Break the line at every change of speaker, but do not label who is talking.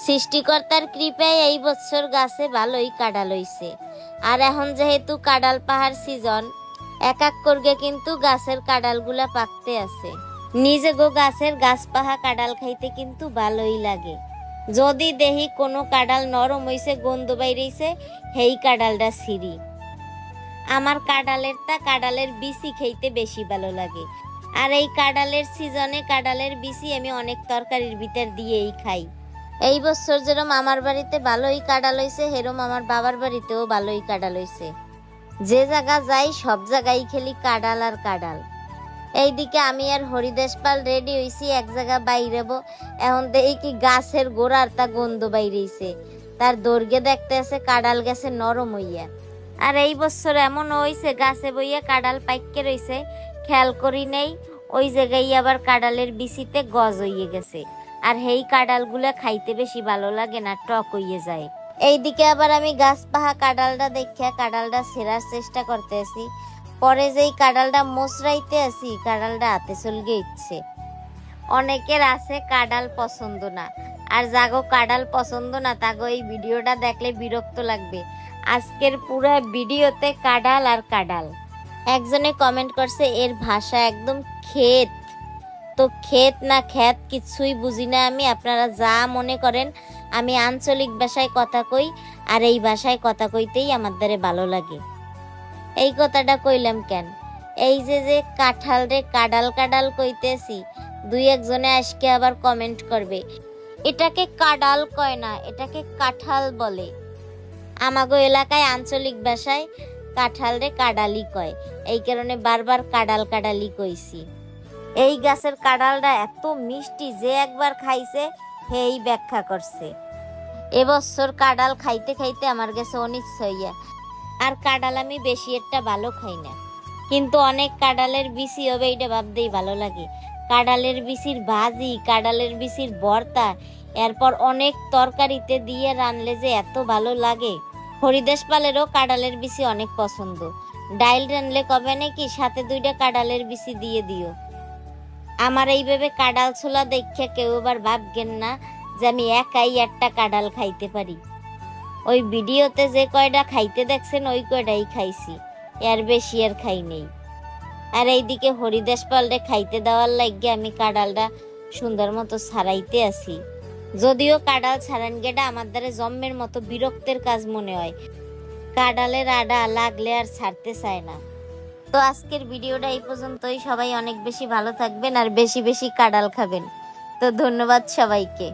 সৃষ্টিকর্তার কৃপায় এই বছর গাছে ভালোই কাঁঠাল হইছে। আর এখন যেহেতু কাঁঠাল পাহাড় সিজন, এক এক করে কিন্তু গাছের কাঁঠালগুলা পাকতে আছে। নিজে গাছের গাছ পাহা কাঁঠাল খাইতে কিন্তু ভালোই লাগে। যদি দেখি কোনো কাঁঠাল নরম হইছে, গন্ধ বাইরেছে, সেই কাঁঠালটা ছিঁড়ি। আমার কাঁঠালের বিচি খাইতে বেশি ভালো লাগে। আর এই কাঁঠালের সিজনে কাঁঠালের বিচি আমি অনেক তরকারির ভিতর দিয়েই খাই। এই বছর যেরকম আমার বাড়িতে ভালোই কাঁঠাল হইছে, সেরকম আমার বাবার বাড়িতেও ভালোই কাঁঠাল হইছে। যে জায়গা যাই সব জায়গায় খেলি কাঁঠাল আর কাঁঠাল। এইদিকে আমি আর হরিদেশ পাল রেডি হইছি এক জায়গা বাইরেবো। এখন দেখি কি গাছের গোড়ার তা গন্ধ বাইরেছে, তার দৈর্ঘ্যে দেখতে আছে কাঁঠাল গেছে নরম হইয়া। আর এই বছর এমন হইছে গাছে বইয়া কাঁঠাল পাইকে রইছে, খেয়াল করি নেই ওই জায়গায় আবার কাঁঠালের বিচিতে গজ হইয়ে গেছে। আর সেই কাঁঠালগুলা খাইতে বেশি ভালো লাগে না, টক হইয়ে যায়। এইদিকে আবার আমি গাছ পাহা কাঁঠালটা দেখিয়া কাঁঠালটা ছেঁড়ার চেষ্টা করতে আছি। পরে যেই কাঁঠালটা মোচড়াইতে আছি, কাঁঠালটা হাতে চলগে ইচ্ছে। অনেকের আছে কাঁঠাল পছন্দ না, আর যাগো কাঁঠাল পছন্দ না তাগো এই ভিডিওটা দেখলে বিরক্ত লাগবে। আজকের পুরো ভিডিওতে কাঁঠাল আর কাঁঠাল। একজনে কমেন্ট করছে এর ভাষা একদম ক্ষেত। তো ক্ষেত না খ্যাত কিছুই বুঝি না আমি, আপনারা যা মনে করেন। আমি আঞ্চলিক ভাষায় কথা কই, আর এই ভাষায় কথা কইতেই আমার দ্বারে ভালো লাগে। এই কথাটা কইলাম কেন, এই যে কাঁঠাল রে কাঁঠাল কাঁঠাল কইতেছি, দুই একজনে আজকে আবার কমেন্ট করবে এটাকে কাঁঠাল কয় না, এটাকে কাঁঠাল বলে। আমাগো এলাকায় আঞ্চলিক ভাষায় কাঁঠাল রে কাঁঠালই কয়, এই কারণে বারবার কাঁঠাল কাঁঠালই কইছি। এই গাছের কাঁঠালটা এত মিষ্টি, যে একবার খাইছে সেই ব্যাখ্যা করছে। এবছর কাঁঠাল খাইতে খাইতে আমার কাছে অনিচ্ছা হইয়া। আর কাঁঠাল আমি বেশি একটা ভালো খাই না, কিন্তু অনেক কাঁঠালের বিচি হবে এটা ভাবতেই ভালো লাগে। কাঁঠালের বিচির ভাজি, কাঁঠালের বিচির ভর্তা, এরপর অনেক তরকারিতে দিয়ে রানলে যে এত ভালো লাগে। হরিদেশ পালেরও কাঁঠালের বিচি অনেক পছন্দ। ডাইল রানলে কবে নাকি সাথে 2টা কাঁঠালের বিচি দিয়ে দিও। আমার এইভাবে কাঁঠাল ছোলা দেখে কেউ আবার ভাববেন না যে আমি একাই একটা কাঁঠাল খাইতে পারি। ওই ভিডিওতে যে কয়টা খাইতে দেখছেন ওই কয়টাই খাইছি, এর বেশি আর খাই নেই। আর এইদিকে হরিদেশ পালরে খাইতে দেওয়ার লাগে আমি কাঁঠালটা সুন্দর মতো ছাড়াইতে আছি। যদিও কাঁঠাল ছাড়ান গেটা আমার দ্বারা জম্মের মতো বিরক্তের কাজ মনে হয়। কাঁঠালের আডা লাগলে আর ছাড়তে চায় না। তো আজকের ভিডিওটা এই পর্যন্তই। সবাই অনেক বেশি ভালো থাকবেন আর বেশি বেশি কাঁঠাল খাবেন। তো ধন্যবাদ সবাইকে।